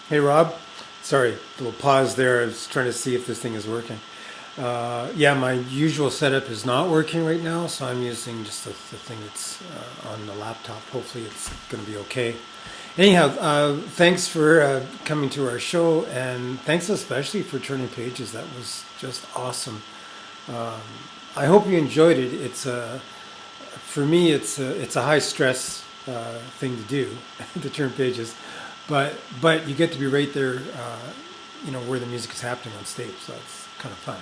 Hey Rob, sorry, a little pause there. I was trying to see if this thing is working. Yeah, my usual setup is not working right now, so I'm using just the thing that's on the laptop. Hopefully, it's going to be okay. Anyhow, thanks for coming to our show, and thanks especially for turning pages. That was just awesome. I hope you enjoyed it. For me, it's a high stress thing to do to turn pages, but you get to be right there, where the music is happening on stage. So it's kind of fun.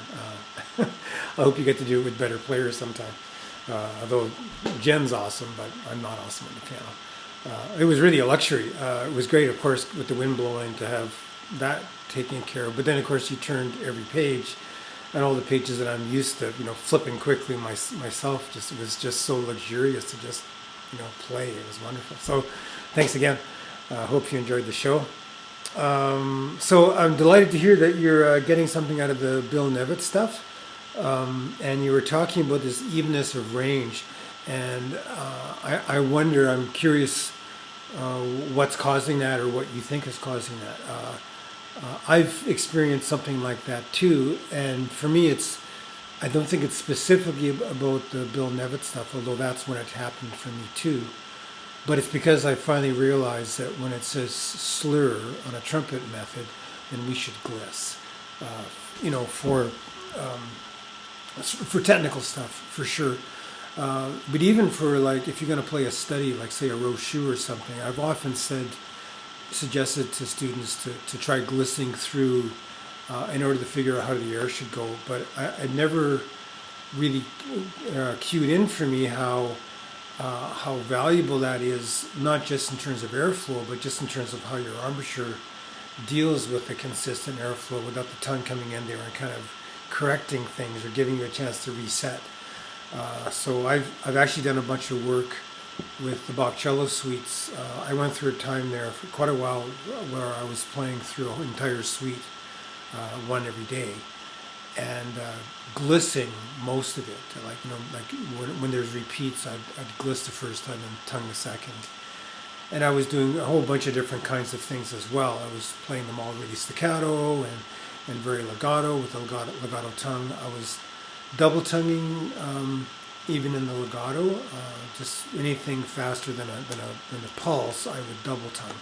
I hope you get to do it with better players sometime. Although Jen's awesome, but I'm not awesome on the piano. It was really a luxury. It was great, of course, with the wind blowing to have that taken care of. But then, of course, you turned every page, and all the pages that I'm used to, flipping quickly myself. Just it was just so luxurious to just, play. It was wonderful. So, thanks again. Hope you enjoyed the show. So I'm delighted to hear that you're getting something out of the Bill Nevitt stuff, and you were talking about this evenness of range, and I wonder. I'm curious what's causing that, or what you think is causing that. I've experienced something like that too, and for me, I don't think it's specifically about the Bill Nevitt stuff, although that's when it happened for me too. But it's because I finally realized that when it says slur on a trumpet method, then we should gliss. Uh, you know, for for technical stuff, for sure. But even for like if you're going to play a study, like say a Rochu or something, I've often suggested to students to try glissing through in order to figure out how the air should go. But I never really cued in for me how valuable that is, not just in terms of airflow, but just in terms of how your embouchure deals with the consistent airflow without the tongue coming in there and kind of correcting things or giving you a chance to reset. So I've actually done a bunch of work with the Bach cello suites. I went through a time there for quite a while where I was playing through an entire suite, one every day, and glissing most of it. Like when there's repeats, I'd gliss the first time and tongue the second. And I was doing a whole bunch of different kinds of things as well. I was playing them all really staccato and very legato with a legato tongue. I was double tonguing even in the legato. Just anything faster than a pulse, I would double tongue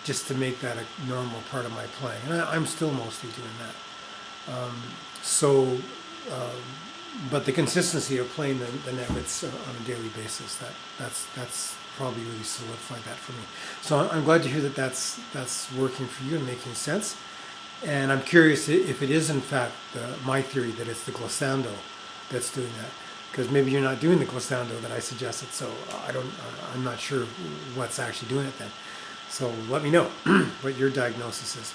just to make that a normal part of my playing. And I'm still mostly doing that. So, but the consistency of playing the Nevitts on a daily basis, that's probably really solidified that for me. So I'm glad to hear that that's working for you and making sense. And I'm curious if it is in fact my theory that it's the glissando that's doing that, because maybe you're not doing the glissando that I suggested. So I'm not sure what's actually doing it then. So let me know what your diagnosis is.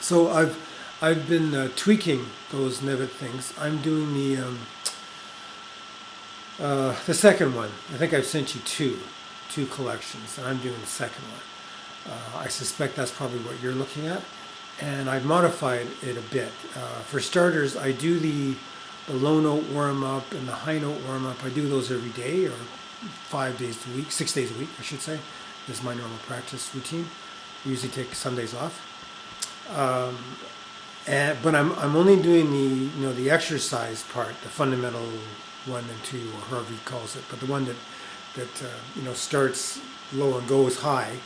So I've been tweaking those Nevitt things. I'm doing the second one. I think I've sent you two collections, and I'm doing the second one. I suspect that's probably what you're looking at, and I've modified it a bit. For starters, I do the low note warm up and the high note warm up. I do those every day, or 5 days a week, 6 days a week, I should say. This is my normal practice routine. I usually take Sundays off. But I'm only doing the exercise part, the fundamental 1 and 2, or however he calls it, but the one that starts low and goes high.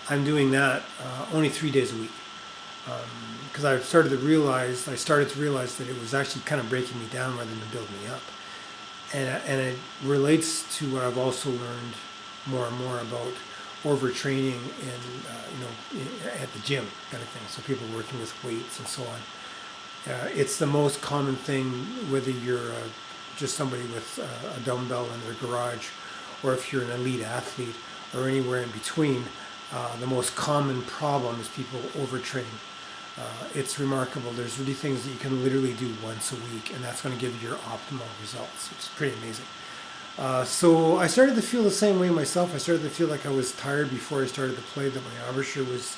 I'm doing that only 3 days a week, because I started to realize that it was actually kind of breaking me down rather than building me up, and it relates to what I've also learned more and more about overtraining at the gym kind of thing. So people working with weights and so on. It's the most common thing, whether you're just somebody with a dumbbell in their garage, or if you're an elite athlete, or anywhere in between. The most common problem is people overtrain. It's remarkable. There's really things that you can literally do once a week, and that's going to give you your optimal results. It's pretty amazing. So I started to feel the same way myself. I started to feel like I was tired before I started to play, that my embouchure was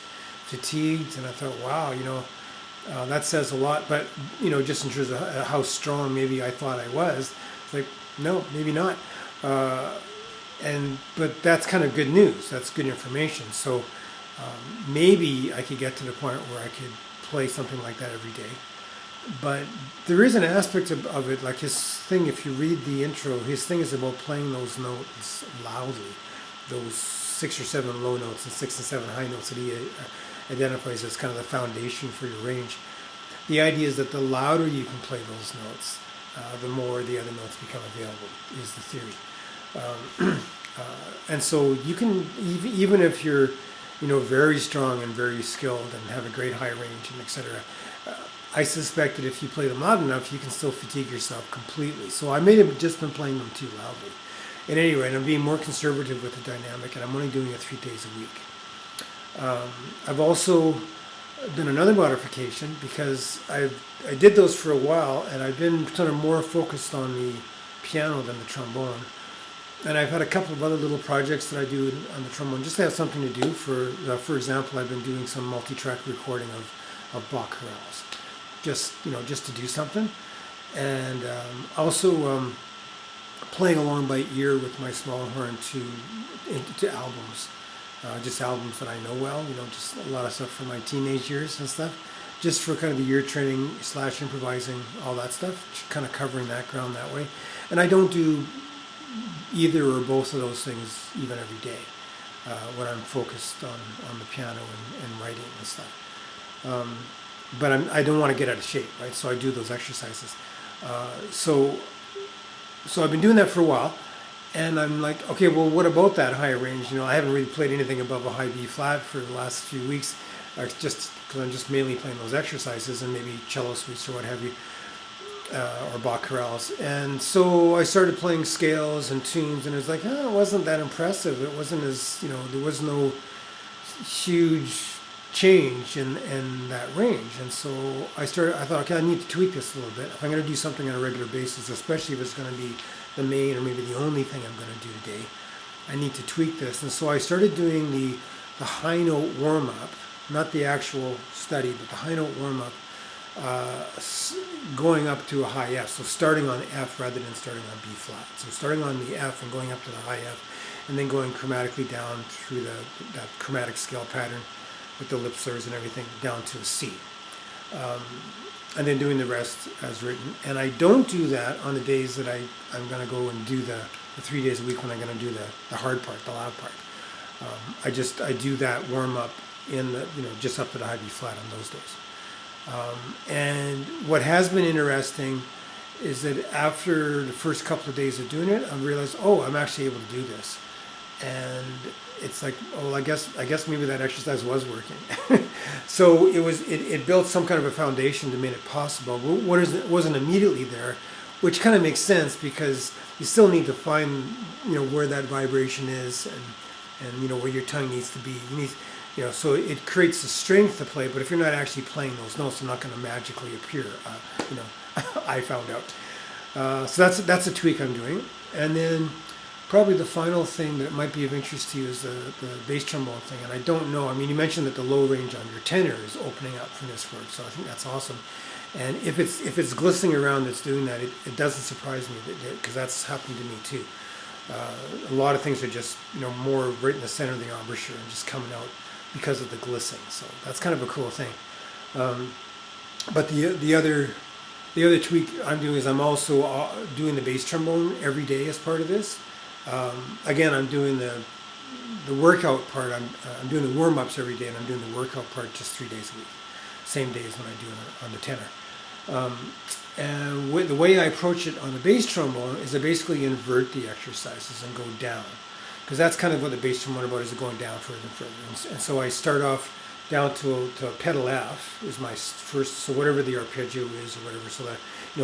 fatigued, and I thought, wow, that says a lot. But just in terms of how strong maybe I thought I was, it's like, no, maybe not. But that's kind of good news. That's good information. So Maybe I could get to the point where I could play something like that every day. But there is an aspect of it, like his thing, if you read the intro, his thing is about playing those notes loudly, those 6 or 7 low notes and 6 and 7 high notes that he identifies as kind of the foundation for your range. The idea is that the louder you can play those notes, the more the other notes become available, is the theory. And so you can, even if you're, very strong and very skilled and have a great high range and etc. I suspect that if you play them loud enough, you can still fatigue yourself completely. So I may have just been playing them too loudly. At any rate, I'm being more conservative with the dynamic, and I'm only doing it 3 days a week. I've also done another modification because I did those for a while, and I've been sort of more focused on the piano than the trombone. And I've had a couple of other little projects that I do on the trombone just to have something to do. For example, I've been doing some multi-track recording of Bach chorales, just to do something, and also playing along by ear with my small horn to albums, just albums that I know well, just a lot of stuff from my teenage years and stuff, just for kind of the ear training / improvising, all that stuff, kind of covering that ground that way. And I don't do either or both of those things even every day when I'm focused on the piano and writing and stuff. But I don't want to get out of shape, right? So I do those exercises. So I've been doing that for a while, and I'm like, okay, well, what about that high range? I haven't really played anything above a high B flat for the last few weeks, just because I'm just mainly playing those exercises and maybe cello suites or what have you, or Bach chorales. And so I started playing scales and tunes, and it was like, it wasn't that impressive. It wasn't as, there was no huge change in that range. And so I thought, okay, I need to tweak this a little bit. If I'm going to do something on a regular basis, especially if it's going to be the main or maybe the only thing I'm going to do today, I need to tweak this. And so I started doing the high note warm-up, not the actual study, but the high note warm-up, going up to a high F. So starting on F rather than starting on B flat. So starting on the F and going up to the high F, and then going chromatically down through that chromatic scale pattern with the lip slurs and everything down to a C. And then doing the rest as written. And I don't do that on the days that I'm going to go and do the 3 days a week when I'm going to do the hard part, the loud part. I do that warm up in the, just up to the high B flat on those days. And what has been interesting is that after the first couple of days of doing it, I realized, I'm actually able to do this. And it's like, I guess maybe that exercise was working. So it built some kind of a foundation to make it possible. It wasn't immediately there, which kind of makes sense because you still need to find, where that vibration is and where your tongue needs to be. So it creates the strength to play, but if you're not actually playing those notes, they're not going to magically appear. I found out. So that's a tweak I'm doing. And then probably the final thing that might be of interest to you is the bass trombone thing. And I don't know, you mentioned that the low range on your tenor is opening up from this word, so I think that's awesome. And if it's glistening around that's doing that, it doesn't surprise me, because that's happened to me too. A lot of things are just, more right in the center of the embouchure and just coming out because of the glistening. So that's kind of a cool thing. But the other tweak I'm doing is I'm also doing the bass trombone every day as part of this. Again, I'm doing the workout part. I'm doing the warm-ups every day, and I'm doing the workout part just 3 days a week, same days when I do it on the tenor. And the way I approach it on the bass trombone is I basically invert the exercises and go down, because that's kind of what the bass trombone about, is going down further and further. And so I start off down to a pedal F is my first, so whatever the arpeggio is or whatever, so that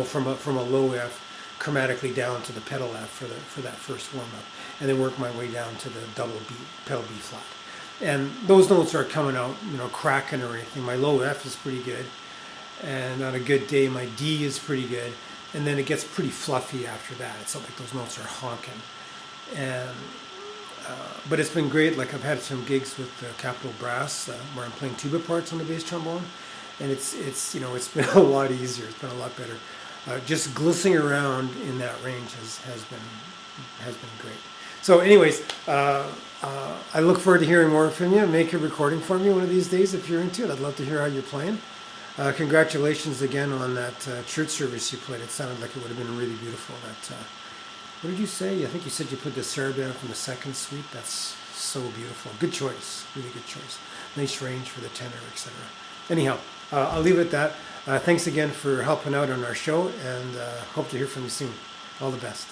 from a low F chromatically down to the pedal F for that first warm up, and then work my way down to the double B, pedal B flat. And those notes are coming out, cracking or anything. My low F is pretty good, and on a good day my D is pretty good, and then it gets pretty fluffy after that. It's not like those notes are honking. And but it's been great. Like, I've had some gigs with Capitol Brass where I'm playing tuba parts on the bass trombone, and it's been a lot easier. It's been a lot better. Just glistening around in that range has been great. So anyways, I look forward to hearing more from you. Make a recording for me one of these days if you're into it. I'd love to hear how you're playing. Congratulations again on that church service you played. It sounded like it would have been really beautiful. What did you say? I think you said you put the saraband from the second suite. That's so beautiful. Good choice. Really good choice. Nice range for the tenor, etc. Anyhow, I'll leave it at that. Thanks again for helping out on our show, and hope to hear from you soon. All the best.